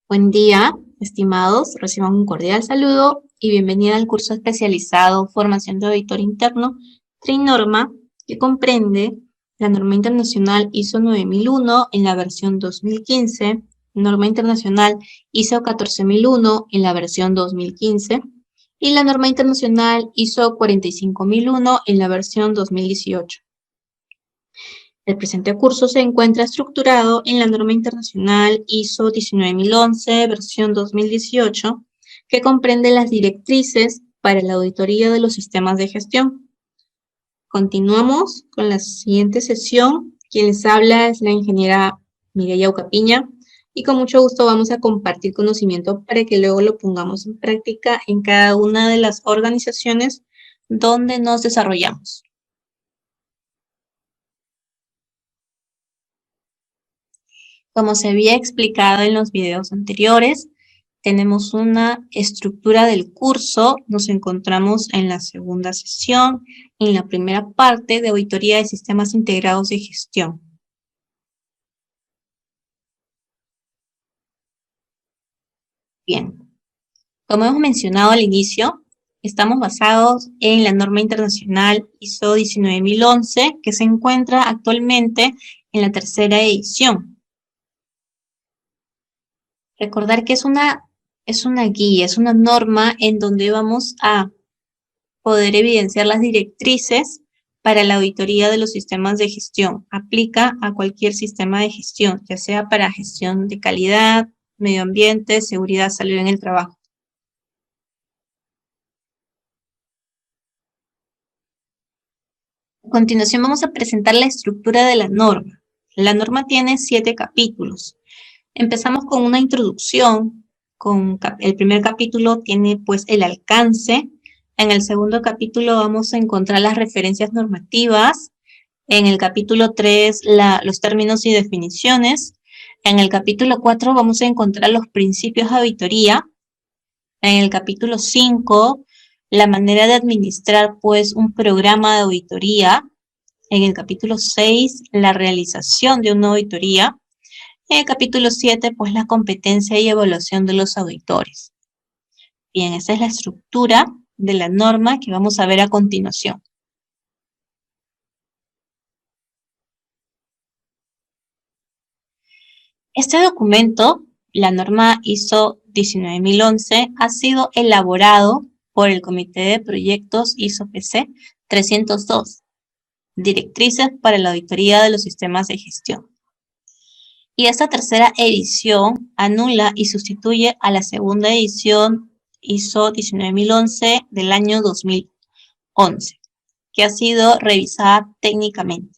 Buen día, estimados, reciban un cordial saludo y bienvenida al curso especializado Formación de Auditor Interno Trinorma, que comprende la norma internacional ISO 9001 en la versión 2015, norma internacional ISO 14001 en la versión 2015 y la norma internacional ISO 45001 en la versión 2018. El presente curso se encuentra estructurado en la norma internacional ISO 19011, versión 2018, que comprende las directrices para la auditoría de los sistemas de gestión. Continuamos con la siguiente sesión. Quien les habla es la ingeniera Mireya Ucapiña, y con mucho gusto vamos a compartir conocimiento para que luego lo pongamos en práctica en cada una de las organizaciones donde nos desarrollamos. Como se había explicado en los videos anteriores, tenemos una estructura del curso. Nos encontramos en la segunda sesión, en la primera parte de auditoría de sistemas integrados de gestión. Bien, como hemos mencionado al inicio, estamos basados en la norma internacional ISO 19011, que se encuentra actualmente en la tercera edición. Recordar que es una guía, es una norma en donde vamos a poder evidenciar las directrices para la auditoría de los sistemas de gestión. Aplica a cualquier sistema de gestión, ya sea para gestión de calidad, medio ambiente, seguridad, salud en el trabajo. A continuación vamos a presentar la estructura de la norma. La norma tiene 7 capítulos. Empezamos con una introducción. El primer capítulo tiene pues el alcance. En el segundo capítulo vamos a encontrar las referencias normativas. En el capítulo 3 los términos y definiciones. En el capítulo 4 vamos a encontrar los principios de auditoría. En el capítulo 5 la manera de administrar pues un programa de auditoría. En el capítulo 6 la realización de una auditoría. En el capítulo 7, pues la competencia y evaluación de los auditores. Bien, esa es la estructura de la norma que vamos a ver a continuación. Este documento, la norma ISO 19011, ha sido elaborado por el Comité de Proyectos ISO-PC 302, Directrices para la Auditoría de los Sistemas de Gestión. Y esta tercera edición anula y sustituye a la segunda edición ISO 19011 del año 2011, que ha sido revisada técnicamente.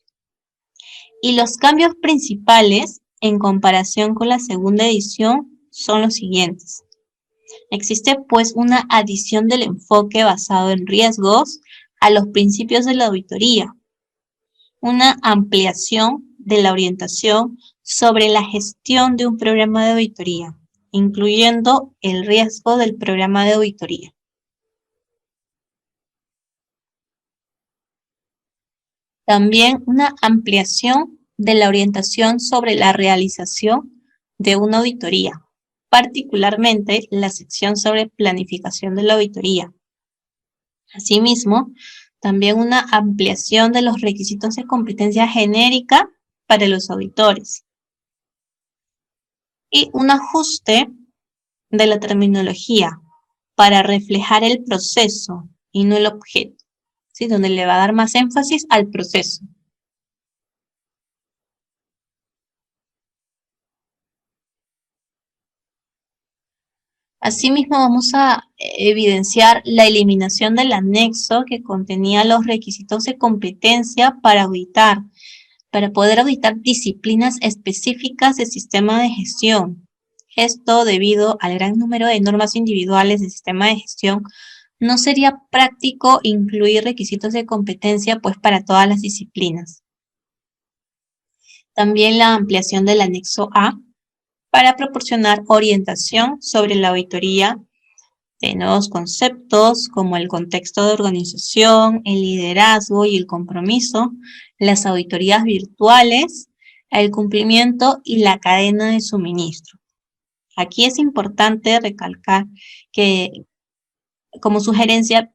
Y los cambios principales en comparación con la segunda edición son los siguientes. Existe pues una adición del enfoque basado en riesgos a los principios de la auditoría, una ampliación de la orientación sobre la gestión de un programa de auditoría, incluyendo el riesgo del programa de auditoría. También una ampliación de la orientación sobre la realización de una auditoría, particularmente la sección sobre planificación de la auditoría. Asimismo, también una ampliación de los requisitos de competencia genérica para los auditores. Y un ajuste de la terminología para reflejar el proceso y no el objeto, ¿sí? Donde le va a dar más énfasis al proceso. Asimismo, vamos a evidenciar la eliminación del anexo que contenía los requisitos de competencia para poder auditar disciplinas específicas del sistema de gestión. Esto, debido al gran número de normas individuales del sistema de gestión, no sería práctico incluir requisitos de competencia pues para todas las disciplinas. También la ampliación del anexo A para proporcionar orientación sobre la auditoría de nuevos conceptos como el contexto de organización, el liderazgo y el compromiso, las auditorías virtuales, el cumplimiento y la cadena de suministro. Aquí es importante recalcar que como sugerencia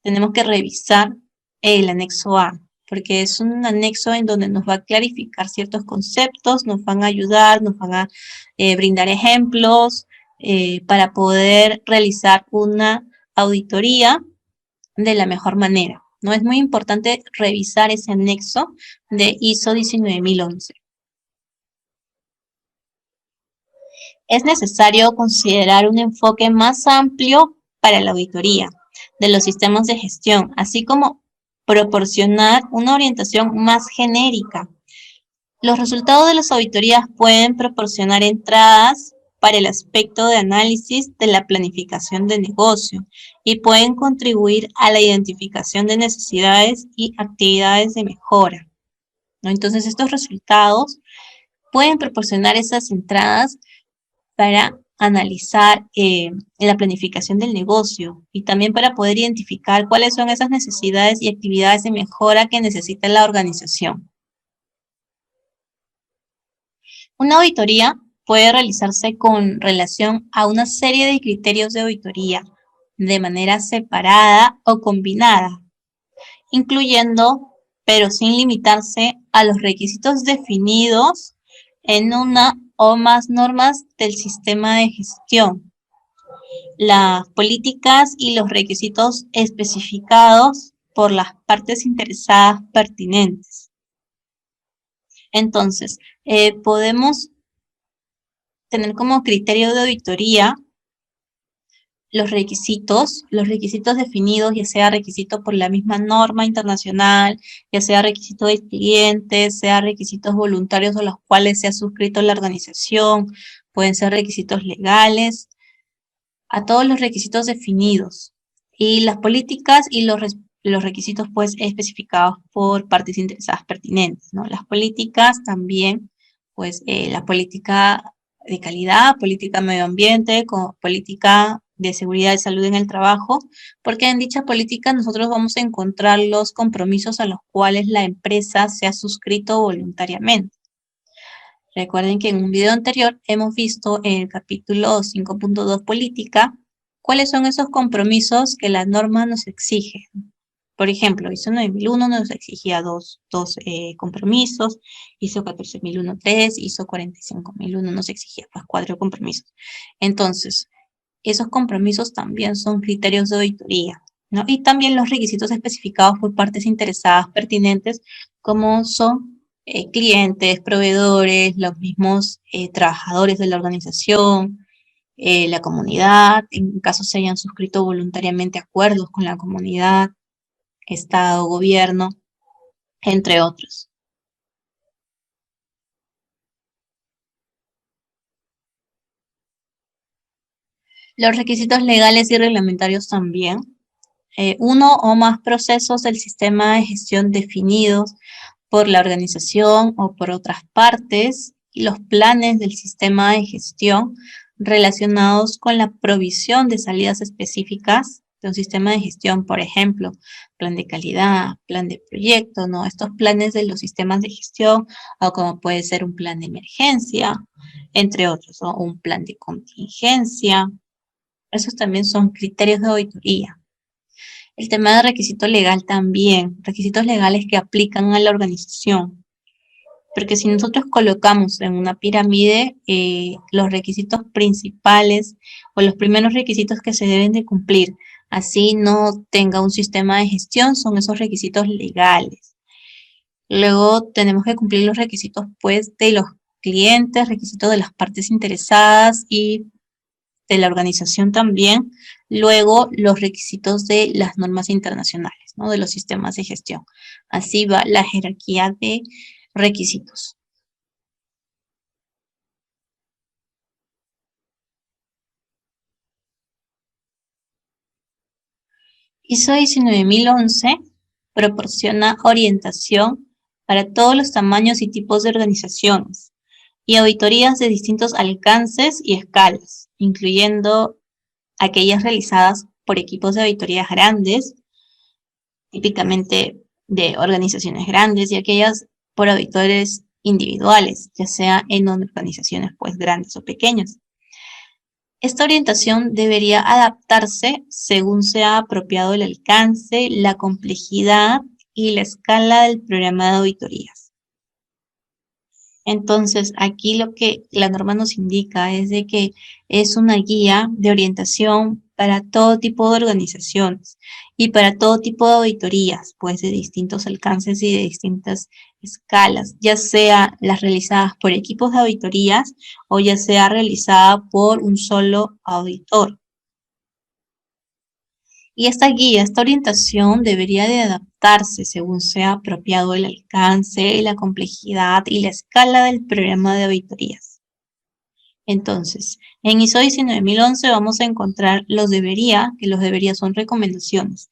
tenemos que revisar el anexo A, porque es un anexo en donde nos va a clarificar ciertos conceptos, nos van a ayudar, nos van a brindar ejemplos para poder realizar una auditoría de la mejor manera, ¿no? Es muy importante revisar ese anexo de ISO 19011. Es necesario considerar un enfoque más amplio para la auditoría de los sistemas de gestión, así como proporcionar una orientación más genérica. Los resultados de las auditorías pueden proporcionar entradas para el aspecto de análisis de la planificación de negocio y pueden contribuir a la identificación de necesidades y actividades de mejora, ¿no? Entonces, estos resultados pueden proporcionar esas entradas para analizar la planificación del negocio y también para poder identificar cuáles son esas necesidades y actividades de mejora que necesita la organización. Una auditoría puede realizarse con relación a una serie de criterios de auditoría de manera separada o combinada, incluyendo, pero sin limitarse a los requisitos definidos en una o más normas del sistema de gestión, las políticas y los requisitos especificados por las partes interesadas pertinentes. Entonces, podemos tener como criterio de auditoría los requisitos definidos, ya sea requisito por la misma norma internacional, ya sea requisito de clientes, sea requisitos voluntarios a los cuales se ha suscrito la organización, pueden ser requisitos legales, a todos los requisitos definidos y las políticas y los requisitos pues especificados por partes interesadas pertinentes, ¿no? Las políticas también, pues la política de calidad, política medio ambiente, política de seguridad y salud en el trabajo, porque en dicha política nosotros vamos a encontrar los compromisos a los cuales la empresa se ha suscrito voluntariamente. Recuerden que en un video anterior hemos visto en el capítulo 5.2 política, cuáles son esos compromisos que la norma nos exige. Por ejemplo, ISO 9001 nos exigía dos compromisos, ISO 14001 3, ISO 45001 nos exigía pues 4 compromisos. Entonces, esos compromisos también son criterios de auditoría, ¿no? Y también los requisitos especificados por partes interesadas pertinentes, como son clientes, proveedores, los mismos trabajadores de la organización, la comunidad, en caso se hayan suscrito voluntariamente acuerdos con la comunidad, Estado, gobierno, entre otros. Los requisitos legales y reglamentarios también. Uno o más procesos del sistema de gestión definidos por la organización o por otras partes y los planes del sistema de gestión relacionados con la provisión de salidas específicas de un sistema de gestión, por ejemplo, plan de calidad, plan de proyecto, ¿no? Estos planes de los sistemas de gestión, o como puede ser un plan de emergencia, entre otros, o un plan de contingencia. Esos también son criterios de auditoría. El tema de requisito legal también, requisitos legales que aplican a la organización. Porque si nosotros colocamos en una pirámide los requisitos principales o los primeros requisitos que se deben de cumplir, así no tenga un sistema de gestión, son esos requisitos legales. Luego tenemos que cumplir los requisitos pues de los clientes, requisitos de las partes interesadas y de la organización también, luego los requisitos de las normas internacionales, ¿no? De los sistemas de gestión. Así va la jerarquía de requisitos. ISO 19011 proporciona orientación para todos los tamaños y tipos de organizaciones y auditorías de distintos alcances y escalas, incluyendo aquellas realizadas por equipos de auditorías grandes, típicamente de organizaciones grandes, y aquellas por auditores individuales, ya sea en organizaciones pues grandes o pequeñas. Esta orientación debería adaptarse según sea apropiado el alcance, la complejidad y la escala del programa de auditorías. Entonces, aquí lo que la norma nos indica es de que es una guía de orientación para todo tipo de organizaciones y para todo tipo de auditorías, pues de distintos alcances y de distintas escalas, ya sea las realizadas por equipos de auditorías o ya sea realizada por un solo auditor. Y esta guía, esta orientación debería de adaptarse según sea apropiado el alcance, la complejidad y la escala del programa de auditorías. Entonces, en ISO 19011 vamos a encontrar los debería, que los debería son recomendaciones.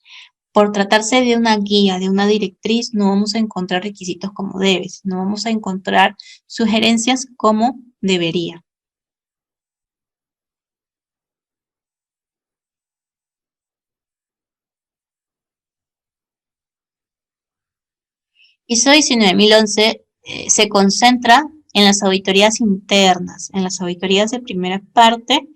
Por tratarse de una guía, de una directriz, no vamos a encontrar requisitos como debes, no vamos a encontrar sugerencias como debería. ISO 19011 se concentra en las auditorías internas, en las auditorías de primera parte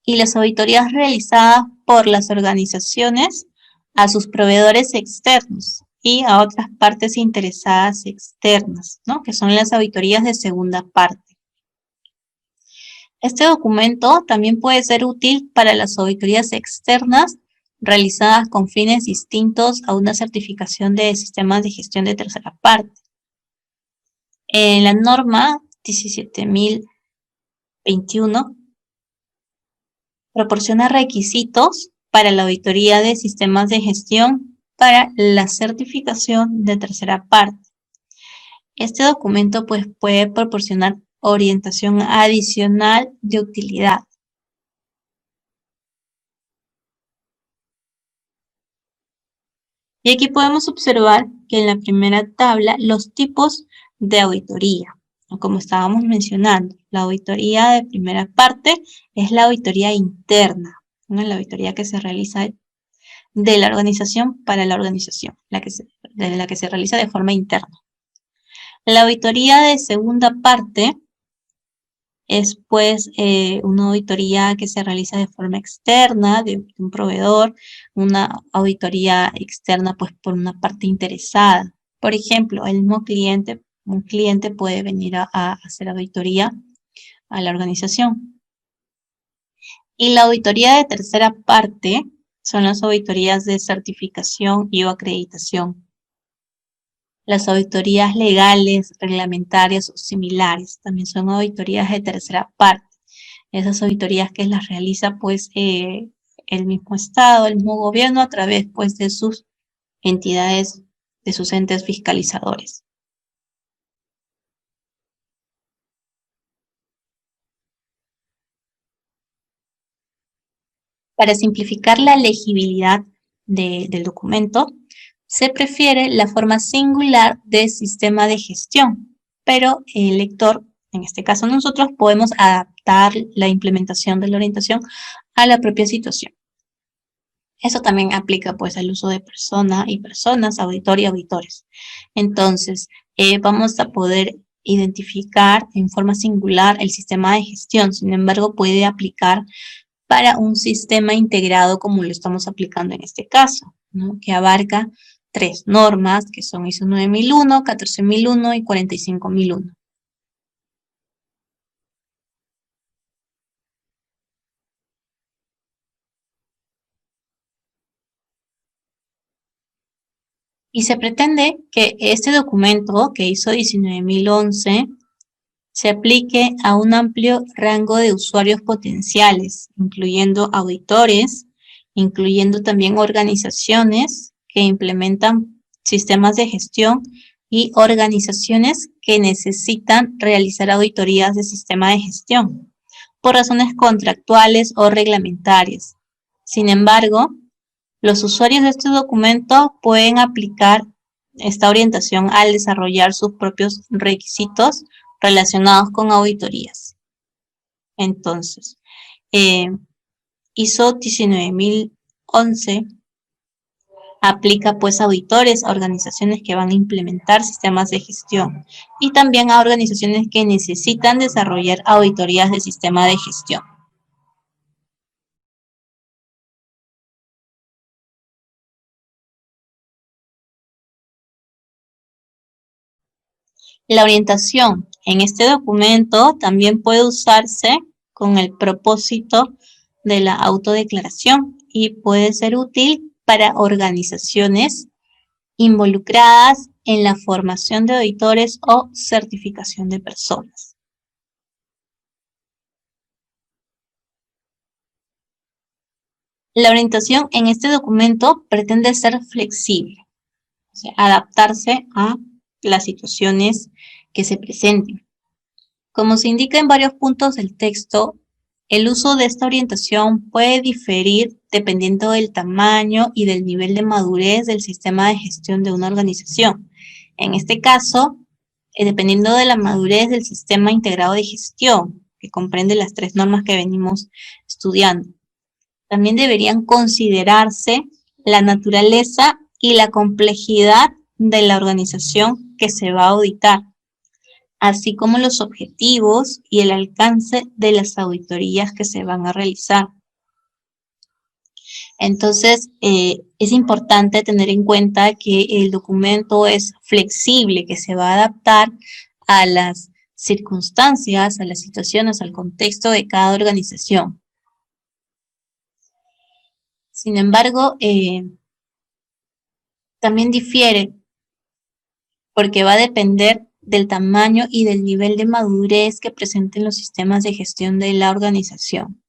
y las auditorías realizadas por las organizaciones a sus proveedores externos y a otras partes interesadas externas, ¿no? Que son las auditorías de segunda parte. Este documento también puede ser útil para las auditorías externas realizadas con fines distintos a una certificación de sistemas de gestión de tercera parte. En la norma 17021 proporciona requisitos para la auditoría de sistemas de gestión para la certificación de tercera parte. Este documento pues, puede proporcionar orientación adicional de utilidad. Y aquí podemos observar que en la primera tabla los tipos de auditoría, como estábamos mencionando, la auditoría de primera parte es la auditoría interna, ¿no? La auditoría que se realiza de la organización para la organización, la que se realiza de forma interna. La auditoría de segunda parte es pues una auditoría que se realiza de forma externa de un proveedor, una auditoría externa pues por una parte interesada. Por ejemplo, el mismo cliente, un cliente puede venir a hacer auditoría a la organización. Y la auditoría de tercera parte son las auditorías de certificación y o acreditación. Las auditorías legales, reglamentarias o similares también son auditorías de tercera parte. Esas auditorías que las realiza pues el mismo Estado, el mismo gobierno a través pues de sus entidades, de sus entes fiscalizadores. Para simplificar la legibilidad del documento, se prefiere la forma singular de sistema de gestión, pero el lector, en este caso nosotros, podemos adaptar la implementación de la orientación a la propia situación. Eso también aplica pues al uso de persona y personas, auditor y auditores. Entonces, vamos a poder identificar en forma singular el sistema de gestión, sin embargo, puede aplicar para un sistema integrado como lo estamos aplicando en este caso, ¿no? Que abarca 3 normas, que son ISO 9001, 14001 y 45001. Y se pretende que este documento, que ISO 19011, se aplique a un amplio rango de usuarios potenciales, incluyendo auditores, incluyendo también organizaciones que implementan sistemas de gestión y organizaciones que necesitan realizar auditorías de sistema de gestión por razones contractuales o reglamentarias. Sin embargo, los usuarios de este documento pueden aplicar esta orientación al desarrollar sus propios requisitos relacionados con auditorías. Entonces, ISO 19011 aplica pues a auditores, a organizaciones que van a implementar sistemas de gestión y también a organizaciones que necesitan desarrollar auditorías de sistema de gestión. La orientación en este documento también puede usarse con el propósito de la autodeclaración y puede ser útil para organizaciones involucradas en la formación de auditores o certificación de personas. La orientación en este documento pretende ser flexible, o sea, adaptarse a las situaciones que se presenten. Como se indica en varios puntos del texto, el uso de esta orientación puede diferir dependiendo del tamaño y del nivel de madurez del sistema de gestión de una organización. En este caso, dependiendo de la madurez del sistema integrado de gestión, que comprende las 3 normas que venimos estudiando. También deberían considerarse la naturaleza y la complejidad de la organización que se va a auditar, así como los objetivos y el alcance de las auditorías que se van a realizar. Entonces, es importante tener en cuenta que el documento es flexible, que se va a adaptar a las circunstancias, a las situaciones, al contexto de cada organización. Sin embargo, también difiere porque va a depender del tamaño y del nivel de madurez que presenten los sistemas de gestión de la organización.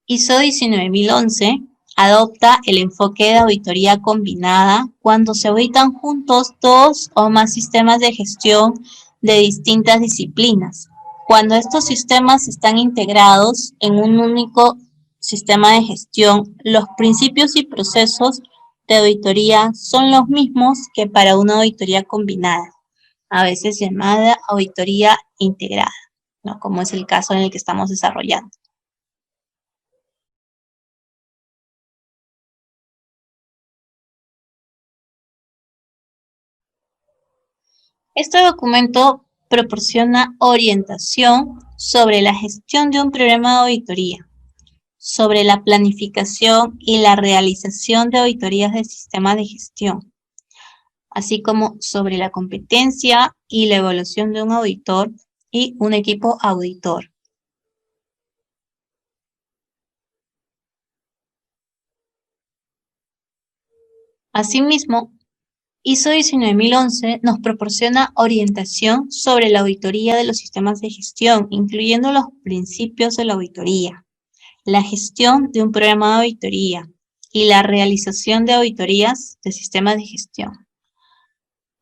ISO 19011 adopta el enfoque de auditoría combinada cuando se auditan juntos 2 o más sistemas de gestión de distintas disciplinas. Cuando estos sistemas están integrados en un único sistema de gestión, los principios y procesos de auditoría son los mismos que para una auditoría combinada, a veces llamada auditoría integrada, ¿no? Como es el caso en el que estamos desarrollando. Este documento proporciona orientación sobre la gestión de un programa de auditoría, sobre la planificación y la realización de auditorías del sistema de gestión, así como sobre la competencia y la evaluación de un auditor y un equipo auditor. Asimismo, ISO 19011 nos proporciona orientación sobre la auditoría de los sistemas de gestión, incluyendo los principios de la auditoría, la gestión de un programa de auditoría y la realización de auditorías de sistemas de gestión,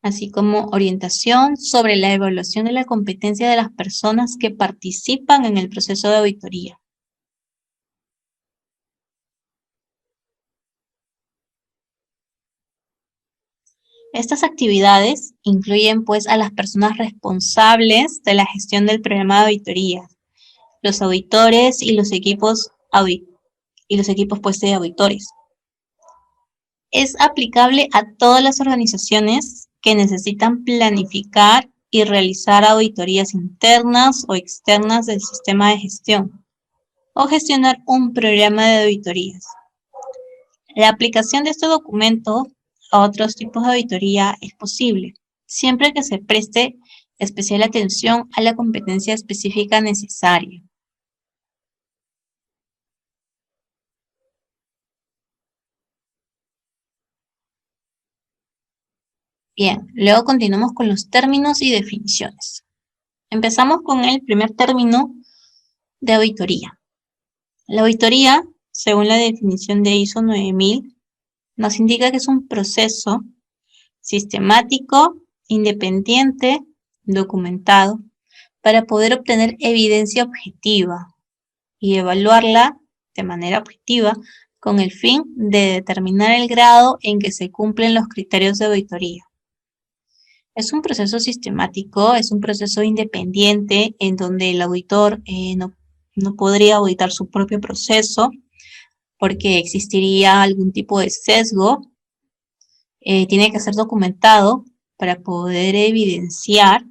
así como orientación sobre la evaluación de la competencia de las personas que participan en el proceso de auditoría. Estas actividades incluyen pues a las personas responsables de la gestión del programa de auditoría, los auditores y los equipos pues de auditores. Es aplicable a todas las organizaciones que necesitan planificar y realizar auditorías internas o externas del sistema de gestión o gestionar un programa de auditorías. La aplicación de este documento a otros tipos de auditoría es posible, siempre que se preste especial atención a la competencia específica necesaria. Bien, luego continuamos con los términos y definiciones. Empezamos con el primer término de auditoría. La auditoría, según la definición de ISO 9000, nos indica que es un proceso sistemático, independiente, documentado, para poder obtener evidencia objetiva y evaluarla de manera objetiva con el fin de determinar el grado en que se cumplen los criterios de auditoría. Es un proceso sistemático, es un proceso independiente en donde el auditor no podría auditar su propio proceso porque existiría algún tipo de sesgo. Tiene que ser documentado para poder evidenciar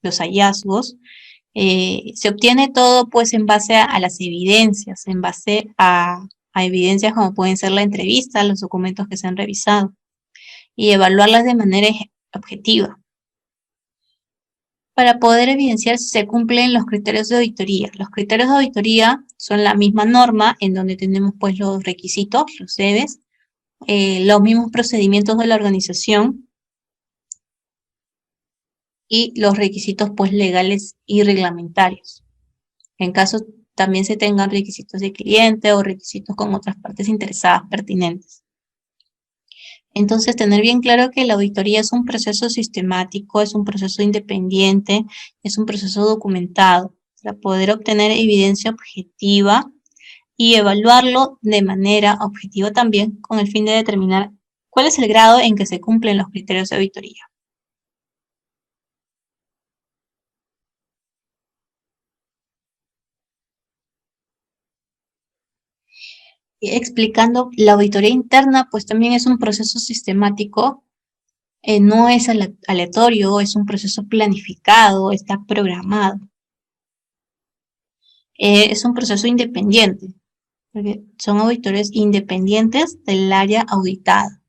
los hallazgos. Se obtiene todo pues en base a las evidencias, en base a evidencias como pueden ser la entrevista, los documentos que se han revisado y evaluarlas de manera objetiva. Para poder evidenciar si se cumplen los criterios de auditoría. Los criterios de auditoría son la misma norma en donde tenemos pues los requisitos, los debes, los mismos procedimientos de la organización y los requisitos pues legales y reglamentarios. En caso también se tengan requisitos de cliente o requisitos con otras partes interesadas pertinentes. Entonces, tener bien claro que la auditoría es un proceso sistemático, es un proceso independiente, es un proceso documentado para poder obtener evidencia objetiva y evaluarlo de manera objetiva también con el fin de determinar cuál es el grado en que se cumplen los criterios de auditoría. Explicando la auditoría interna, pues también es un proceso sistemático, no es aleatorio, es un proceso planificado, está programado. Es un proceso independiente, porque son auditores independientes del área auditada.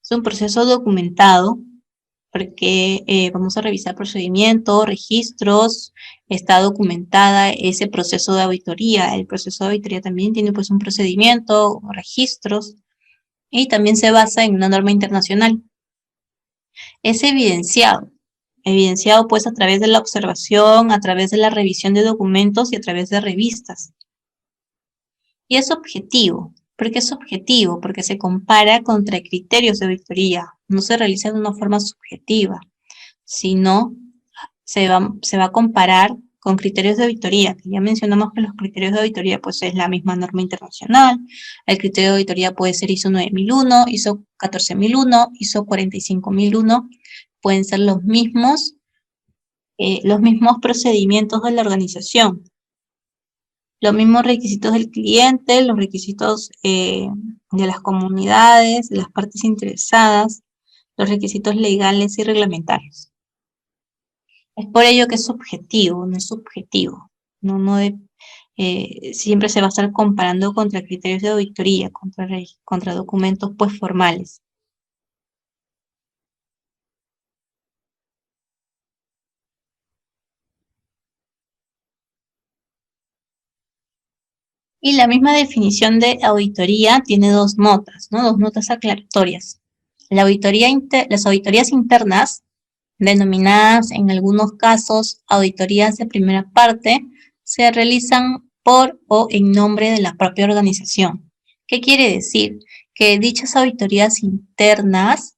Es un proceso documentado, porque vamos a revisar procedimientos, registros, está documentada ese proceso de auditoría. El proceso de auditoría también tiene pues un procedimiento, registros, y también se basa en una norma internacional. Es evidenciado pues a través de la observación, a través de la revisión de documentos y a través de revistas. Y es objetivo. ¿Por qué es objetivo? Porque se compara contra criterios de auditoría. No se realiza de una forma subjetiva, sino se va a comparar con criterios de auditoría, que ya mencionamos que los criterios de auditoría pues es la misma norma internacional. El criterio de auditoría puede ser ISO 9001, ISO 14001, ISO 45001, pueden ser los mismos procedimientos de la organización, los mismos requisitos del cliente, los requisitos de las comunidades, de las partes interesadas, los requisitos legales y reglamentarios. Es por ello que es objetivo, no es subjetivo. Siempre se va a estar comparando contra criterios de auditoría, contra documentos pues formales. Y la misma definición de auditoría tiene dos notas, ¿no? Dos notas aclaratorias. Las auditorías internas, denominadas en algunos casos auditorías de primera parte, se realizan por o en nombre de la propia organización. ¿Qué quiere decir? Que dichas auditorías internas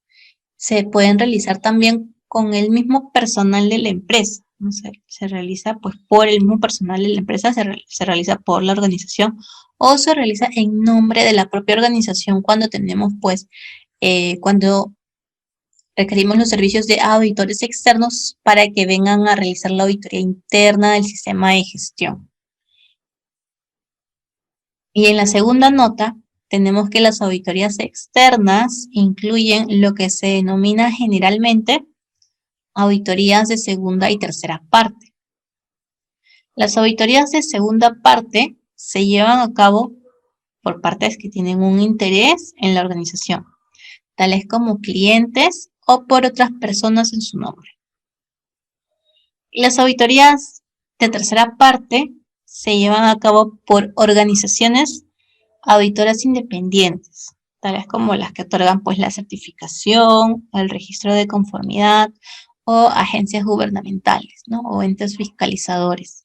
se pueden realizar también con el mismo personal de la empresa. ¿No? Se realiza pues por el mismo personal de la empresa, se realiza por la organización o se realiza en nombre de la propia organización cuando tenemos pues, cuando requerimos los servicios de auditores externos para que vengan a realizar la auditoría interna del sistema de gestión. Y en la segunda nota tenemos que las auditorías externas incluyen lo que se denomina generalmente auditorías de segunda y tercera parte. Las auditorías de segunda parte se llevan a cabo por partes que tienen un interés en la organización, tales como clientes o por otras personas en su nombre. Y las auditorías de tercera parte se llevan a cabo por organizaciones auditoras independientes, tales como las que otorgan pues la certificación, el registro de conformidad o agencias gubernamentales, ¿no? O entes fiscalizadores.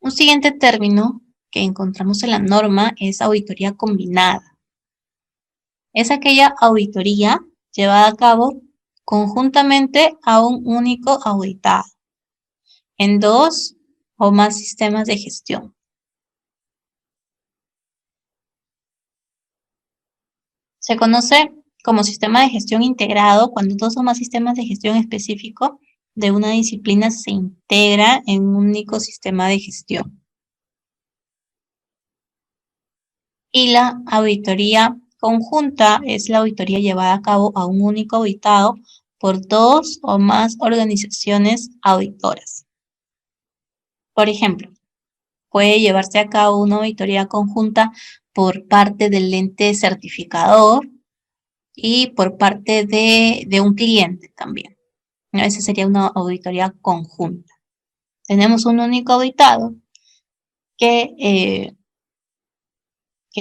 Un siguiente término que encontramos en la norma es auditoría combinada. Es aquella auditoría llevada a cabo conjuntamente a un único auditado en dos o más sistemas de gestión. Se conoce como sistema de gestión integrado cuando dos o más sistemas de gestión específico de una disciplina se integra en un único sistema de gestión. Y la auditoría conjunta es la auditoría llevada a cabo a un único auditado por dos o más organizaciones auditoras. Por ejemplo, puede llevarse a cabo una auditoría conjunta por parte del ente certificador y por parte de un cliente también. Esa sería una auditoría conjunta. Tenemos un único auditado que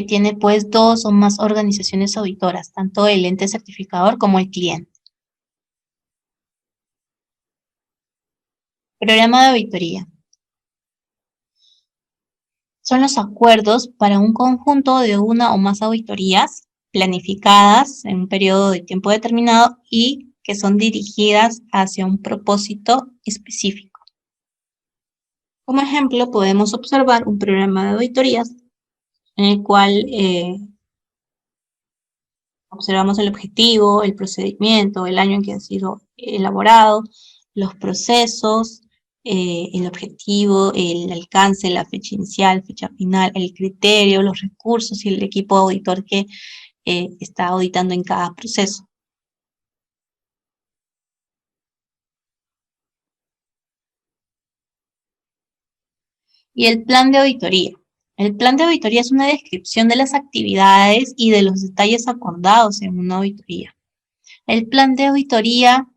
tiene pues dos o más organizaciones auditoras, tanto el ente certificador como el cliente. Programa de auditoría. Son los acuerdos para un conjunto de una o más auditorías planificadas en un periodo de tiempo determinado y que son dirigidas hacia un propósito específico. Como ejemplo, podemos observar un programa de auditorías en el cual observamos el objetivo, el procedimiento, el año en que ha sido elaborado, los procesos, el objetivo, el alcance, la fecha inicial, fecha final, el criterio, los recursos y el equipo auditor que está auditando en cada proceso. Y el plan de auditoría. El plan de auditoría es una descripción de las actividades y de los detalles acordados en una auditoría. El plan de auditoría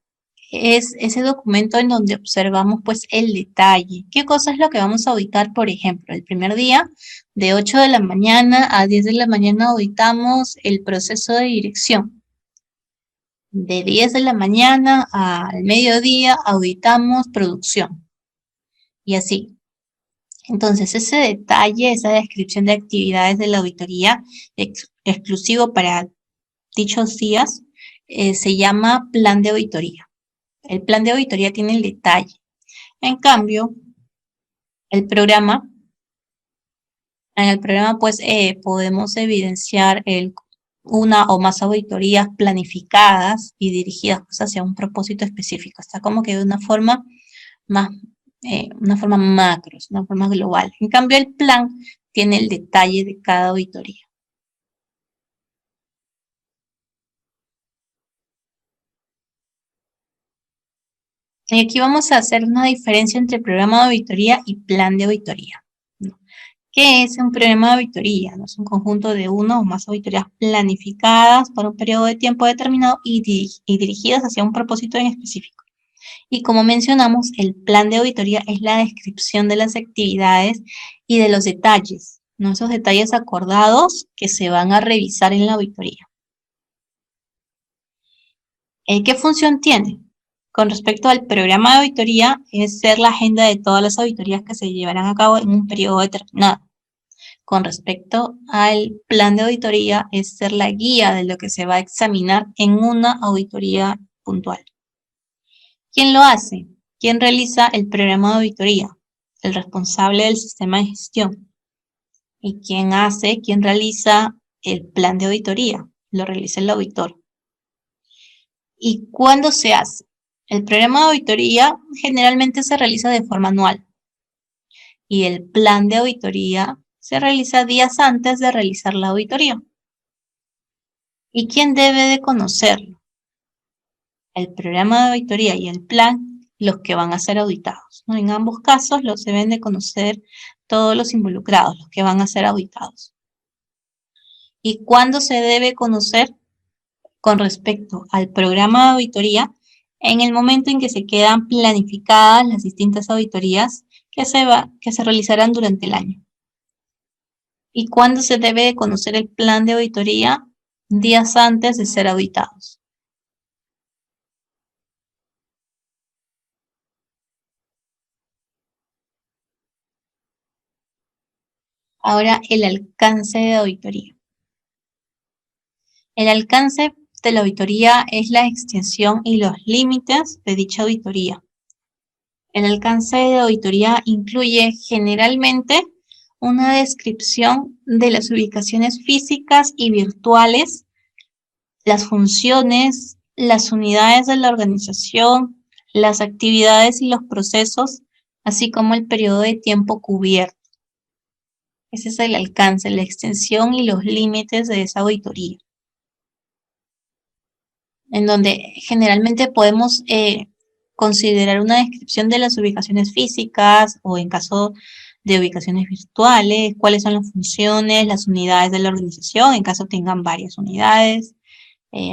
es ese documento en donde observamos pues el detalle. ¿Qué cosa es lo que vamos a auditar? Por ejemplo, el primer día de 8 de la mañana a 10 de la mañana auditamos el proceso de dirección. De 10 de la mañana al mediodía auditamos producción. Y así. Entonces, ese detalle, esa descripción de actividades de la auditoría exclusivo para dichos días, se llama plan de auditoría. El plan de auditoría tiene el detalle. En cambio, en el programa pues podemos evidenciar una o más auditorías planificadas y dirigidas pues, hacia un propósito específico. Está como que de una forma más, una forma macro, una forma global. En cambio, el plan tiene el detalle de cada auditoría. Y aquí vamos a hacer una diferencia entre programa de auditoría y plan de auditoría. ¿Qué es un programa de auditoría? ¿No? Es un conjunto de una o más auditorías planificadas por un periodo de tiempo determinado y dirigidas hacia un propósito en específico. Y como mencionamos, el plan de auditoría es la descripción de las actividades y de los detalles, ¿no? Esos detalles acordados que se van a revisar en la auditoría. ¿Qué función tiene? Con respecto al programa de auditoría, es ser la agenda de todas las auditorías que se llevarán a cabo en un periodo determinado. Con respecto al plan de auditoría, es ser la guía de lo que se va a examinar en una auditoría puntual. ¿Quién lo hace? ¿Quién realiza el programa de auditoría? El responsable del sistema de gestión. ¿Y quién realiza el plan de auditoría? Lo realiza el auditor. ¿Y cuándo se hace? El programa de auditoría generalmente se realiza de forma anual y el plan de auditoría se realiza días antes de realizar la auditoría. ¿Y quién debe de conocerlo? El programa de auditoría y el plan, los que van a ser auditados, ¿no? En ambos casos los deben de conocer todos los involucrados, los que van a ser auditados. ¿Y cuándo se debe conocer? Con respecto al programa de auditoría, en el momento en que se quedan planificadas las distintas auditorías que se realizarán durante el año. ¿Y cuándo se debe de conocer el plan de auditoría? Días antes de ser auditados. Ahora, el alcance de auditoría. El alcance de la auditoría es la extensión y los límites de dicha auditoría. El alcance de auditoría incluye generalmente una descripción de las ubicaciones físicas y virtuales las funciones, las unidades de la organización, las actividades y los procesos, así como el periodo de tiempo cubierto. Ese es el alcance, la extensión y los límites de esa auditoría, en donde generalmente podemos considerar una descripción de las ubicaciones físicas o en caso de ubicaciones virtuales, cuáles son las funciones, las unidades de la organización, en caso tengan varias unidades,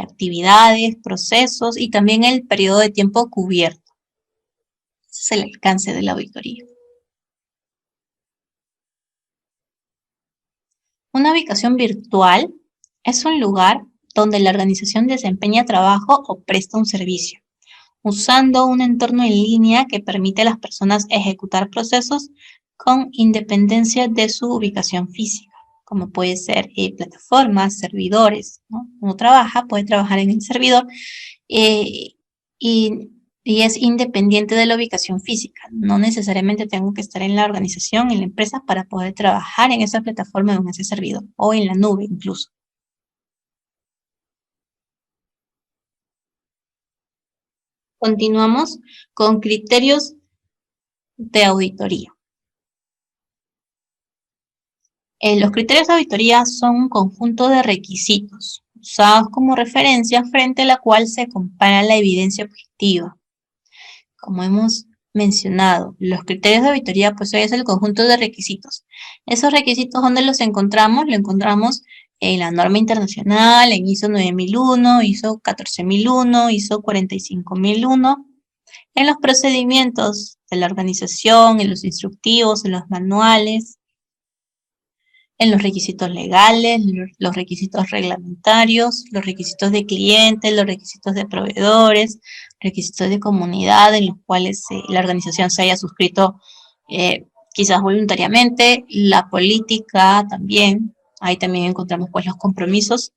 actividades, procesos y también el periodo de tiempo cubierto. Ese es el alcance de la auditoría. Una ubicación virtual es un lugar donde la organización desempeña trabajo o presta un servicio, usando un entorno en línea que permite a las personas ejecutar procesos con independencia de su ubicación física, como puede ser plataformas, servidores, ¿no? Uno puede trabajar en el servidor y, y es independiente de la ubicación física. No necesariamente tengo que estar en la organización, en la empresa, para poder trabajar en esa plataforma o en ese servidor, o en la nube incluso. Continuamos con criterios de auditoría. Los criterios de auditoría son un conjunto de requisitos usados como referencia frente a la cual se compara la evidencia objetiva. Como hemos mencionado, los criterios de auditoría pues es el conjunto de requisitos. Esos requisitos, ¿dónde los encontramos? Lo encontramos en la norma internacional, en ISO 9001, ISO 14001, ISO 45001, en los procedimientos de la organización, en los instructivos, en los manuales, en los requisitos legales, los requisitos reglamentarios, los requisitos de clientes, los requisitos de proveedores, requisitos de comunidad en los cuales la organización se haya suscrito quizás voluntariamente, la política también, ahí también encontramos pues los compromisos.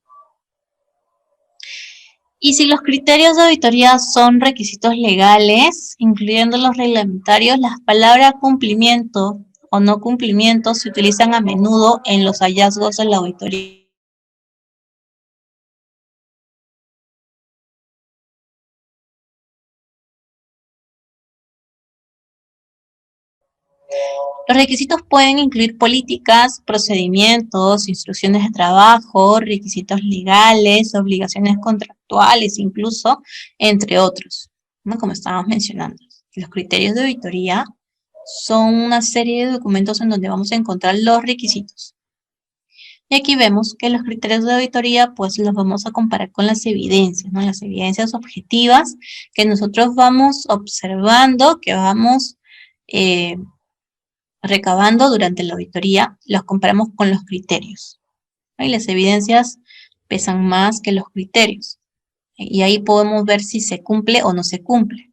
Y si los criterios de auditoría son requisitos legales, incluyendo los reglamentarios, las palabras cumplimiento o no cumplimiento se utilizan a menudo en los hallazgos de la auditoría. Los requisitos pueden incluir políticas, procedimientos, instrucciones de trabajo, requisitos legales, obligaciones contractuales incluso, entre otros, ¿no? Como estábamos mencionando. Los criterios de auditoría son una serie de documentos en donde vamos a encontrar los requisitos. Y aquí vemos que los criterios de auditoría pues los vamos a comparar con las evidencias, ¿no? Las evidencias objetivas que nosotros vamos observando, que vamos recabando durante la auditoría, los comparamos con los criterios, ¿no? Y las evidencias pesan más que los criterios. Y ahí podemos ver si se cumple o no se cumple.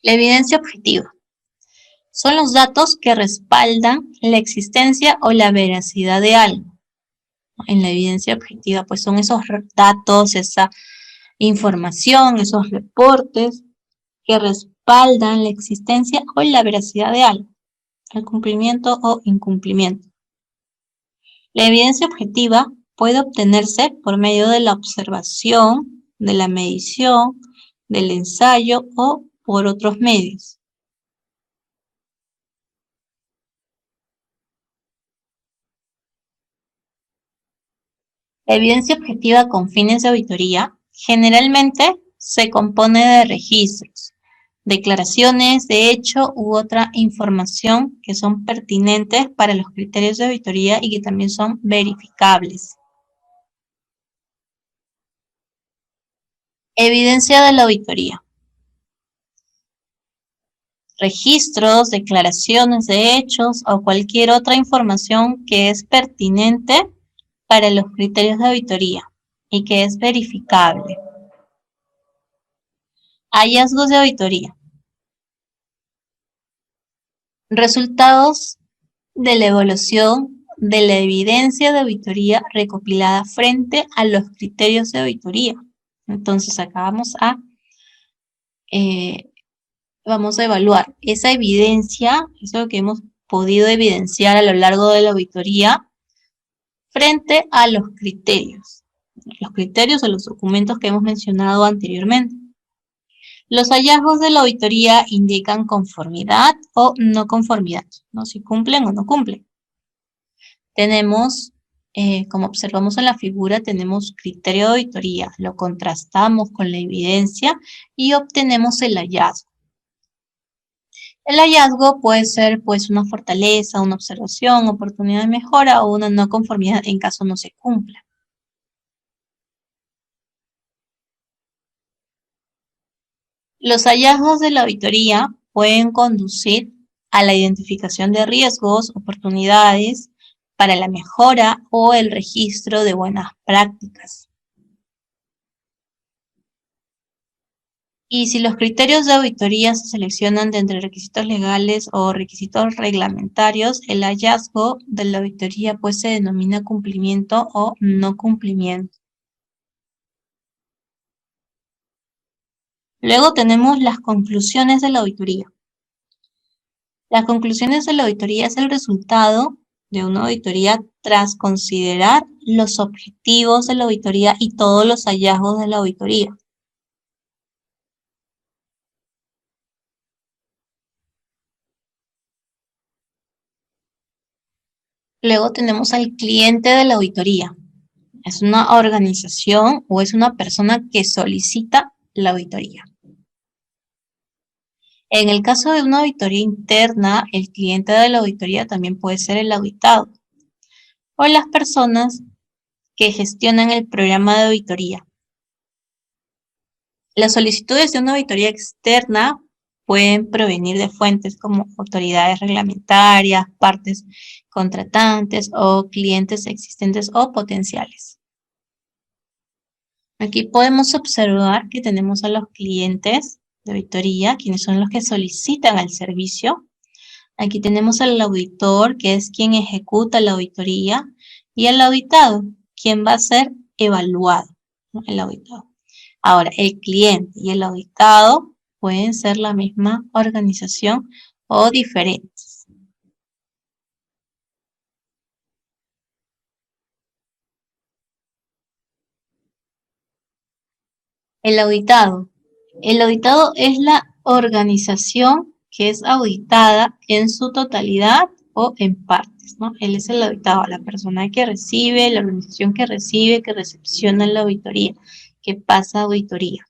La evidencia objetiva son los datos que respaldan la existencia o la veracidad de algo. En la evidencia objetiva, pues son esos datos, esa información, esos reportes que respaldan la existencia o la veracidad de algo, el cumplimiento o incumplimiento. La evidencia objetiva puede obtenerse por medio de la observación, de la medición, del ensayo o por otros medios. La evidencia objetiva con fines de auditoría generalmente se compone de registros, declaraciones de hecho u otra información que son pertinentes para los criterios de auditoría y que también son verificables. Evidencia de la auditoría. Registros, declaraciones de hechos o cualquier otra información que es pertinente para los criterios de auditoría y que es verificable. Hallazgos de auditoría. Resultados de la evaluación de la evidencia de auditoría recopilada frente a los criterios de auditoría. Entonces acá vamos a vamos a evaluar esa evidencia, eso que hemos podido evidenciar a lo largo de la auditoría, frente a los criterios o los documentos que hemos mencionado anteriormente. Los hallazgos de la auditoría indican conformidad o no conformidad, ¿no? Si cumplen o no cumplen. Tenemos, como observamos en la figura, tenemos criterio de auditoría, lo contrastamos con la evidencia y obtenemos el hallazgo. El hallazgo puede ser pues una fortaleza, una observación, oportunidad de mejora o una no conformidad en caso no se cumpla. Los hallazgos de la auditoría pueden conducir a la identificación de riesgos, oportunidades para la mejora o el registro de buenas prácticas. Y si los criterios de auditoría se seleccionan de entre requisitos legales o requisitos reglamentarios, el hallazgo de la auditoría pues se denomina cumplimiento o no cumplimiento. Luego tenemos las conclusiones de la auditoría. Las conclusiones de la auditoría es el resultado de una auditoría tras considerar los objetivos de la auditoría y todos los hallazgos de la auditoría. Luego tenemos al cliente de la auditoría. Es una organización o es una persona que solicita la auditoría. En el caso de una auditoría interna, el cliente de la auditoría también puede ser el auditado o las personas que gestionan el programa de auditoría. Las solicitudes de una auditoría externa pueden provenir de fuentes como autoridades reglamentarias, partes contratantes o clientes existentes o potenciales. Aquí podemos observar que tenemos a los clientes de auditoría, quienes son los que solicitan el servicio. Aquí tenemos al auditor, que es quien ejecuta la auditoría, y al auditado, quien va a ser evaluado, ¿no? El auditado. Ahora, el cliente y el auditado pueden ser la misma organización o diferentes. El auditado. El auditado es la organización que es auditada en su totalidad o en partes, ¿no? Él es el auditado, la persona que recibe, la organización que recibe, que recepciona la auditoría, que pasa auditoría.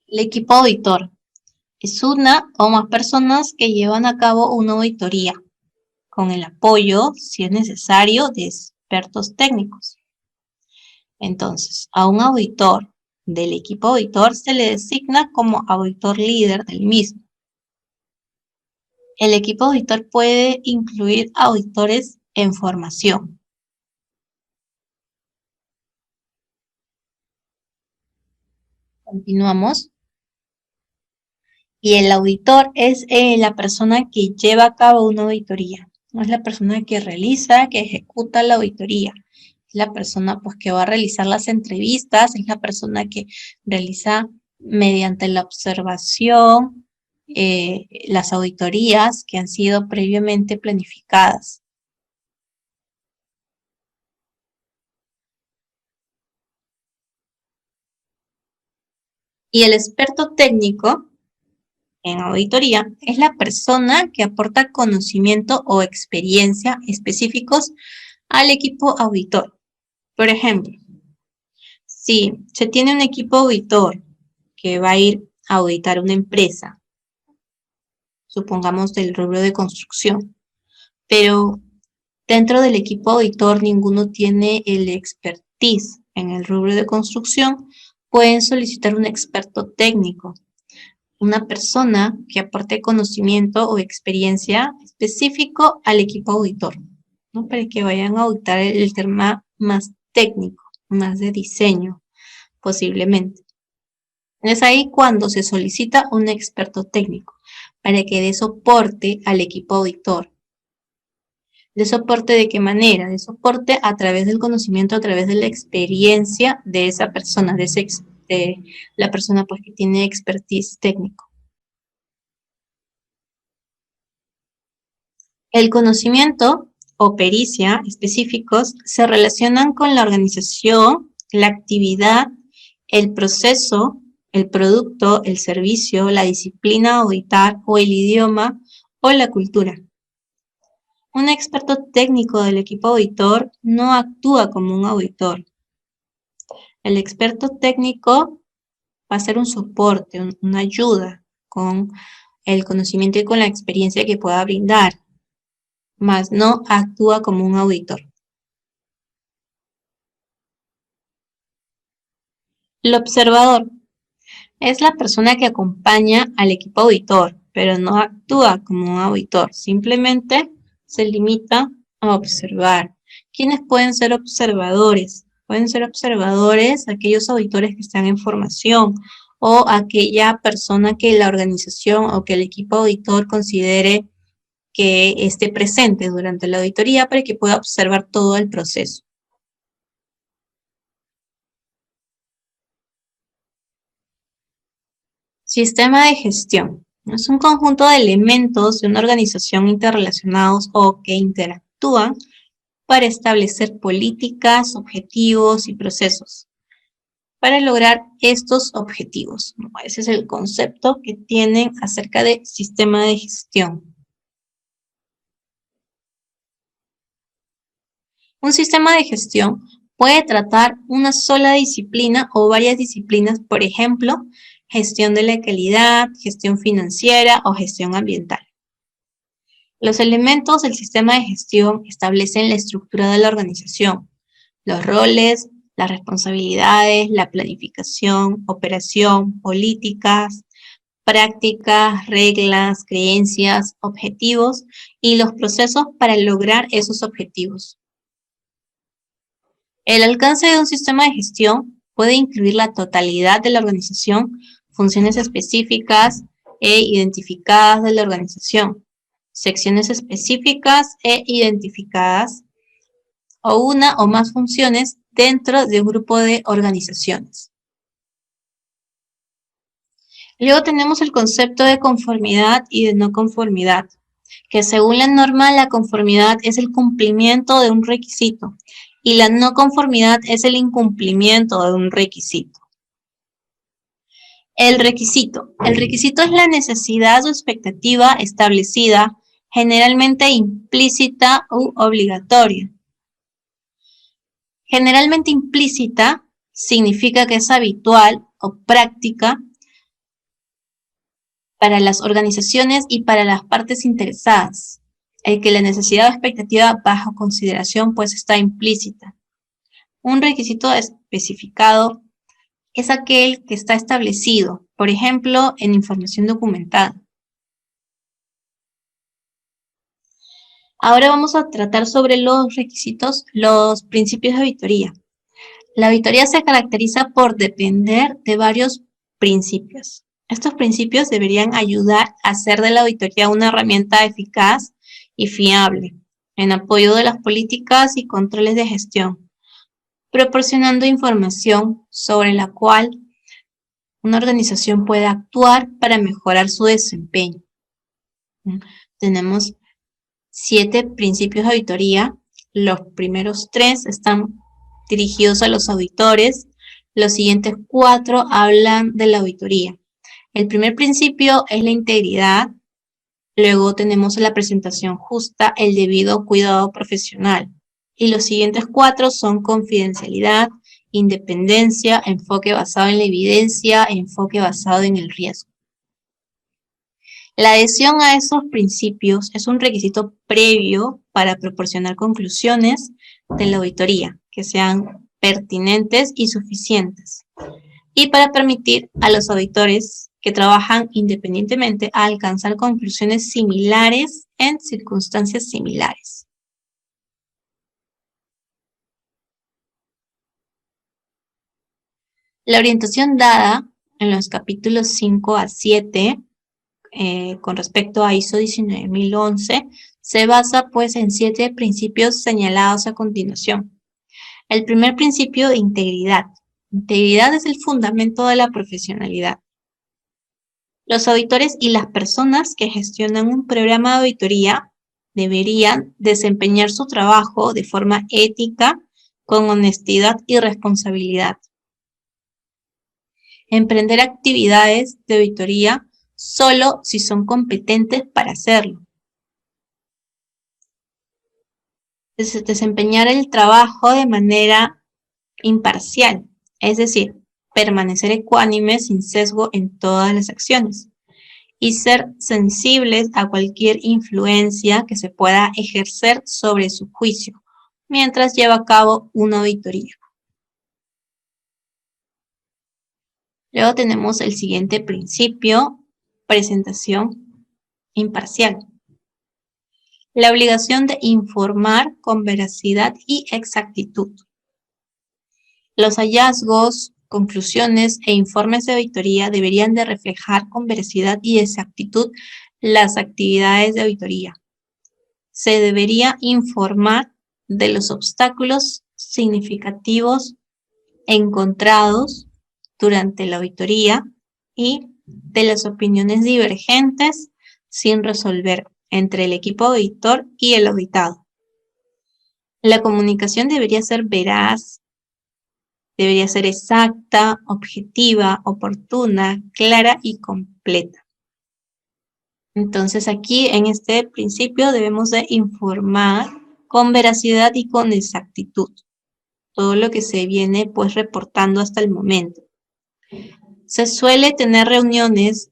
El equipo auditor es una o más personas que llevan a cabo una auditoría con el apoyo, si es necesario, de expertos técnicos. Entonces, a un auditor del equipo auditor se le designa como auditor líder del mismo. El equipo auditor puede incluir auditores en formación. Continuamos. Y el auditor es la persona que lleva a cabo una auditoría. No es la persona que realiza, que ejecuta la auditoría. Es la persona pues, que va a realizar las entrevistas, es la persona que realiza mediante la observación las auditorías que han sido previamente planificadas. Y el experto técnico en auditoría es la persona que aporta conocimiento o experiencia específicos al equipo auditor. Por ejemplo, si se tiene un equipo auditor que va a ir a auditar una empresa, supongamos del rubro de construcción, pero dentro del equipo auditor ninguno tiene el expertise en el rubro de construcción, pueden solicitar un experto técnico, una persona que aporte conocimiento o experiencia específico al equipo auditor, ¿no? Para que vayan a auditar el tema más técnico, más de diseño, posiblemente. Es ahí cuando se solicita un experto técnico para que dé soporte al equipo auditor. ¿De soporte de qué manera? De soporte a través del conocimiento, a través de la experiencia de esa persona, de la persona pues que tiene expertise técnico. El conocimiento o pericia específicos se relacionan con la organización, la actividad, el proceso, el producto, el servicio, la disciplina a auditar o el idioma o la cultura. Un experto técnico del equipo auditor no actúa como un auditor. El experto técnico va a ser un soporte, una ayuda con el conocimiento y con la experiencia que pueda brindar, mas no actúa como un auditor. El observador es la persona que acompaña al equipo auditor, pero no actúa como un auditor, simplemente se limita a observar. ¿Quiénes pueden ser observadores? Pueden ser observadores aquellos auditores que están en formación o aquella persona que la organización o que el equipo auditor considere que esté presente durante la auditoría para que pueda observar todo el proceso. Sistema de gestión. Es un conjunto de elementos de una organización interrelacionados o que interactúan para establecer políticas, objetivos y procesos para lograr estos objetivos. Ese es el concepto que tienen acerca de sistema de gestión. Un sistema de gestión puede tratar una sola disciplina o varias disciplinas, por ejemplo, gestión de la calidad, gestión financiera o gestión ambiental. Los elementos del sistema de gestión establecen la estructura de la organización, los roles, las responsabilidades, la planificación, operación, políticas, prácticas, reglas, creencias, objetivos y los procesos para lograr esos objetivos. El alcance de un sistema de gestión puede incluir la totalidad de la organización, funciones específicas e identificadas de la organización, secciones específicas e identificadas, o una o más funciones dentro de un grupo de organizaciones. Luego tenemos el concepto de conformidad y de no conformidad, que según la norma la conformidad es el cumplimiento de un requisito y la no conformidad es el incumplimiento de un requisito. El requisito es la necesidad o expectativa establecida, generalmente implícita u obligatoria. Generalmente implícita significa que es habitual o práctica para las organizaciones y para las partes interesadas. El que la necesidad o expectativa bajo consideración pues está implícita. Un requisito especificado es aquel que está establecido, por ejemplo, en información documentada. Ahora vamos a tratar sobre los requisitos, los principios de auditoría. La auditoría se caracteriza por depender de varios principios. Estos principios deberían ayudar a hacer de la auditoría una herramienta eficaz y fiable en apoyo de las políticas y controles de gestión, proporcionando información sobre la cual una organización puede actuar para mejorar su desempeño. Tenemos 7 principios de auditoría. Los primeros 3 están dirigidos a los auditores. Los siguientes 4 hablan de la auditoría. El primer principio es la integridad. Luego tenemos la presentación justa, el debido cuidado profesional. Y los siguientes 4 son confidencialidad, independencia, enfoque basado en la evidencia, enfoque basado en el riesgo. La adhesión a esos principios es un requisito previo para proporcionar conclusiones de la auditoría que sean pertinentes y suficientes, y para permitir a los auditores que trabajan independientemente a alcanzar conclusiones similares en circunstancias similares. La orientación dada en los capítulos 5 a 7 con respecto a ISO 19011 se basa pues en 7 principios señalados a continuación. El primer principio, integridad. Integridad es el fundamento de la profesionalidad. Los auditores y las personas que gestionan un programa de auditoría deberían desempeñar su trabajo de forma ética, con honestidad y responsabilidad. Emprender actividades de auditoría solo si son competentes para hacerlo. Desempeñar el trabajo de manera imparcial, es decir, permanecer ecuánime sin sesgo en todas las acciones y ser sensibles a cualquier influencia que se pueda ejercer sobre su juicio mientras lleva a cabo una auditoría. Luego tenemos el siguiente principio, presentación imparcial. La obligación de informar con veracidad y exactitud. Los hallazgos, conclusiones e informes de auditoría deberían de reflejar con veracidad y exactitud las actividades de auditoría. Se debería informar de los obstáculos significativos encontrados durante la auditoría y de las opiniones divergentes sin resolver entre el equipo auditor y el auditado. La comunicación debería ser veraz, debería ser exacta, objetiva, oportuna, clara y completa. Entonces aquí en este principio debemos de informar con veracidad y con exactitud todo lo que se viene pues reportando hasta el momento. Se suele tener reuniones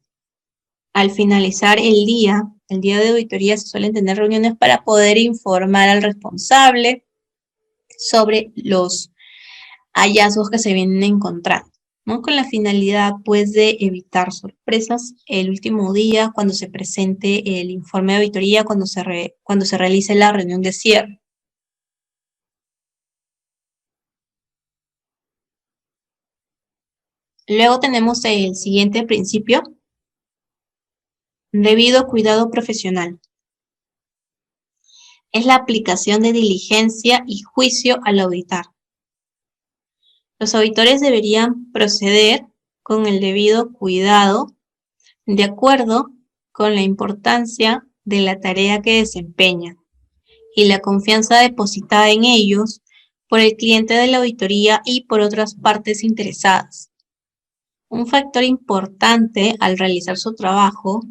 al finalizar el día de auditoría, se suelen tener reuniones para poder informar al responsable sobre los hallazgos que se vienen encontrando, ¿no? Con la finalidad pues de evitar sorpresas el último día cuando se presente el informe de auditoría, cuando se realice la reunión de cierre. Luego tenemos el siguiente principio, debido cuidado profesional. Es la aplicación de diligencia y juicio al auditar. Los auditores deberían proceder con el debido cuidado, de acuerdo con la importancia de la tarea que desempeñan y la confianza depositada en ellos por el cliente de la auditoría y por otras partes interesadas. Un factor importante al realizar su trabajo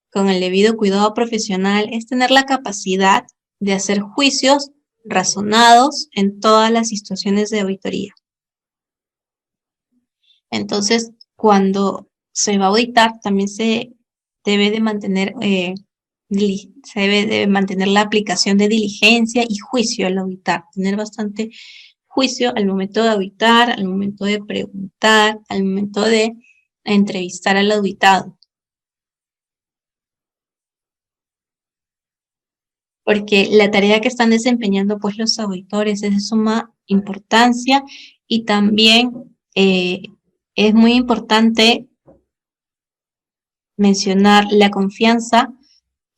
con el debido cuidado profesional es tener la capacidad de hacer juicios razonados en todas las situaciones de auditoría. Entonces, cuando se va a auditar, también se debe de mantener, la aplicación de diligencia y juicio al auditar, tener bastante juicio al momento de auditar, al momento de preguntar, al momento de entrevistar al auditado. Porque la tarea que están desempeñando pues los auditores es de suma importancia y también es muy importante mencionar la confianza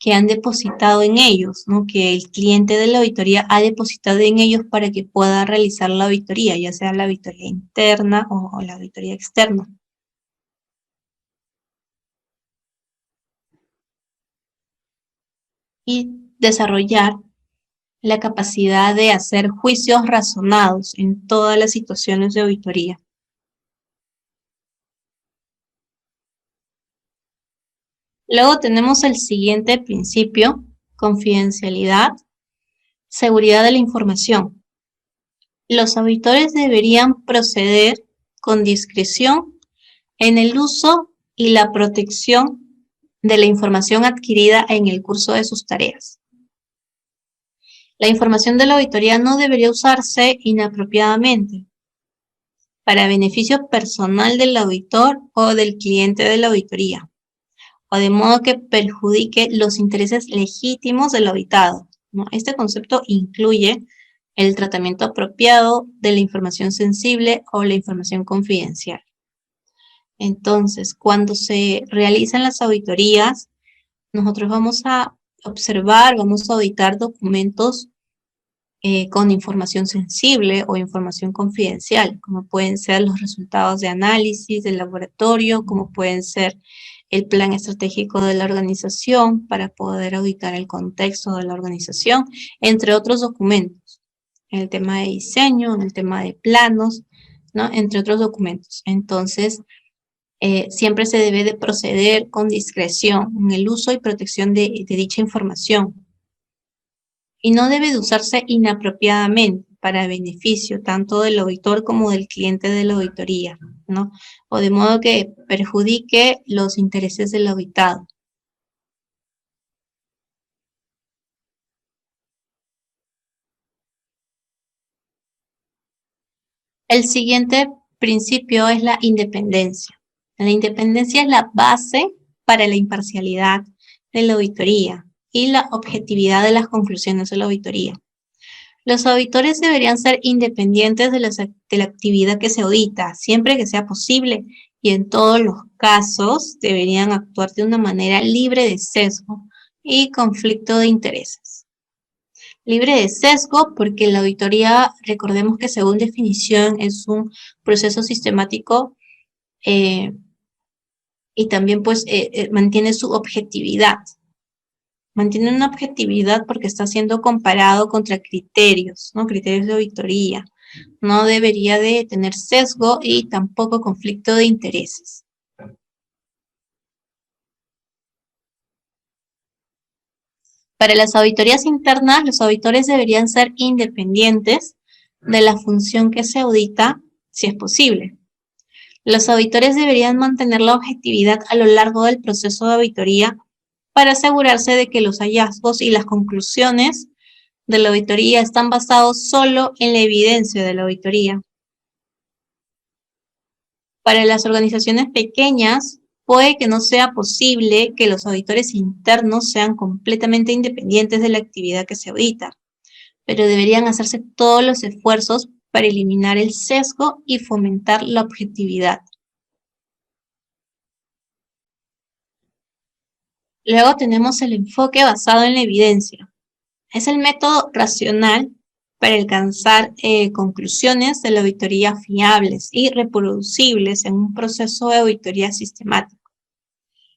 que han depositado en ellos, ¿no? Que el cliente de la auditoría ha depositado en ellos para que pueda realizar la auditoría, ya sea la auditoría interna o la auditoría externa. Y desarrollar la capacidad de hacer juicios razonados en todas las situaciones de auditoría. Luego tenemos el siguiente principio, confidencialidad, seguridad de la información. Los auditores deberían proceder con discreción en el uso y la protección de la información adquirida en el curso de sus tareas. La información de la auditoría no debería usarse inapropiadamente para beneficio personal del auditor o del cliente de la auditoría, o de modo que perjudique los intereses legítimos del auditado, ¿no? Este concepto incluye el tratamiento apropiado de la información sensible o la información confidencial. Entonces, cuando se realizan las auditorías, nosotros vamos a observar, vamos a auditar documentos con información sensible o información confidencial, como pueden ser los resultados de análisis del laboratorio, como pueden ser el plan estratégico de la organización para poder auditar el contexto de la organización, entre otros documentos, en el tema de diseño, en el tema de planos, ¿no? Entre otros documentos. Entonces, siempre se debe de proceder con discreción en el uso y protección de dicha información. Y no debe de usarse inapropiadamente para beneficio tanto del auditor como del cliente de la auditoría, ¿no? O de modo que perjudique los intereses del auditado. El siguiente principio es la independencia. La independencia es la base para la imparcialidad de la auditoría y la objetividad de las conclusiones de la auditoría. Los auditores deberían ser independientes de la actividad que se audita, siempre que sea posible, y en todos los casos deberían actuar de una manera libre de sesgo y conflicto de intereses. Libre de sesgo porque la auditoría, recordemos que según definición, es un proceso sistemático y también pues mantiene su objetividad. Mantiene una objetividad porque está siendo comparado contra criterios, ¿no? Criterios de auditoría. No debería de tener sesgo y tampoco conflicto de intereses. Para las auditorías internas, los auditores deberían ser independientes de la función que se audita, si es posible. Los auditores deberían mantener la objetividad a lo largo del proceso de auditoría para asegurarse de que los hallazgos y las conclusiones de la auditoría están basados solo en la evidencia de la auditoría. Para las organizaciones pequeñas, puede que no sea posible que los auditores internos sean completamente independientes de la actividad que se audita, pero deberían hacerse todos los esfuerzos para eliminar el sesgo y fomentar la objetividad. Luego tenemos el enfoque basado en la evidencia. Es el método racional para alcanzar conclusiones de la auditoría fiables y reproducibles en un proceso de auditoría sistemático.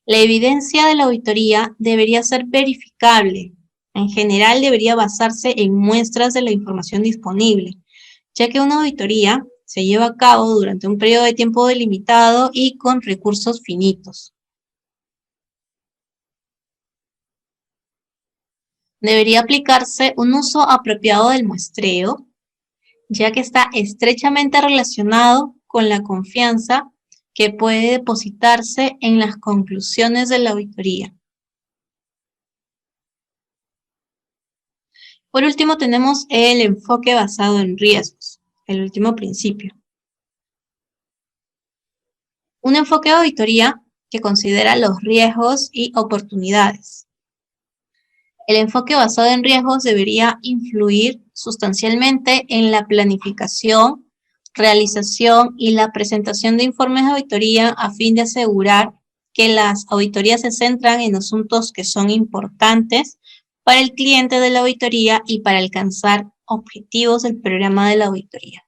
La evidencia de la auditoría debería ser verificable. En general debería basarse en muestras de la información disponible, ya que una auditoría se lleva a cabo durante un periodo de tiempo delimitado y con recursos finitos. Debería aplicarse un uso apropiado del muestreo, ya que está estrechamente relacionado con la confianza que puede depositarse en las conclusiones de la auditoría. Por último, tenemos el enfoque basado en riesgos, el último principio. Un enfoque de auditoría que considera los riesgos y oportunidades. El enfoque basado en riesgos debería influir sustancialmente en la planificación, realización y la presentación de informes de auditoría a fin de asegurar que las auditorías se centran en asuntos que son importantes para el cliente de la auditoría y para alcanzar objetivos del programa de la auditoría.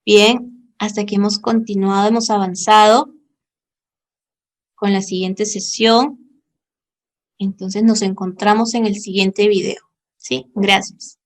Bien, hasta aquí hemos continuado, hemos avanzado con la siguiente sesión. Entonces nos encontramos en el siguiente video. ¿Sí? Gracias.